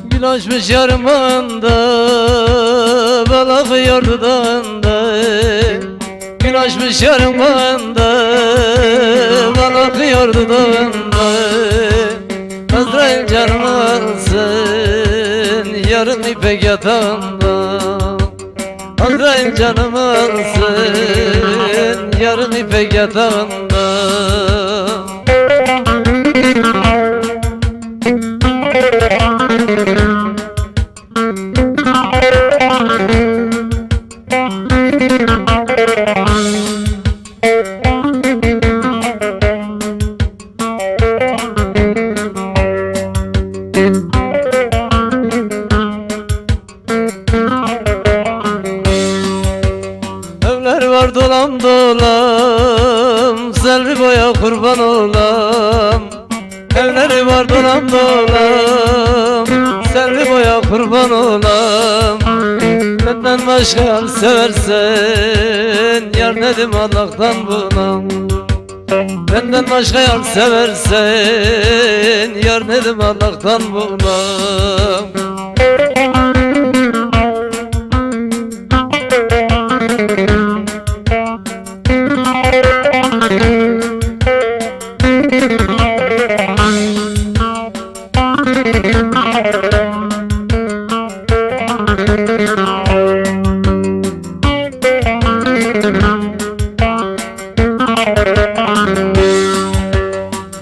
Gül açmış yarımanda, balık yordu dağında. Gül açmış yarımanda, balık yordu dağında. Azrail canımı alsın yarın ipek yatağında. Azrail canımı alsın yarın ipek yatağında. Evler var dolam dolam, selvi boya kurban olam. Evleri var dolam dolam, selvi boya kurban olam. Benden başka yar seversen, yar dedim Allah'tan bulam. Benden başka yar seversen, yar dedim Allah'tan bulam.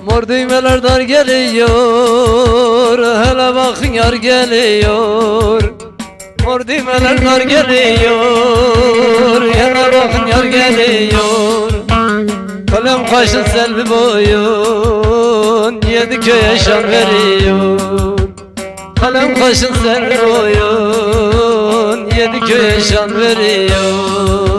Mor düğmeler dar geliyor, hele bakın yar geliyor. Mor düğmeler dar geliyor, hele bakın yar geliyor. Kalem kaşın selvi boyun, yedi köye şan veriyor. Kalem kaşın selvi boyun, yedi köye şan veriyor.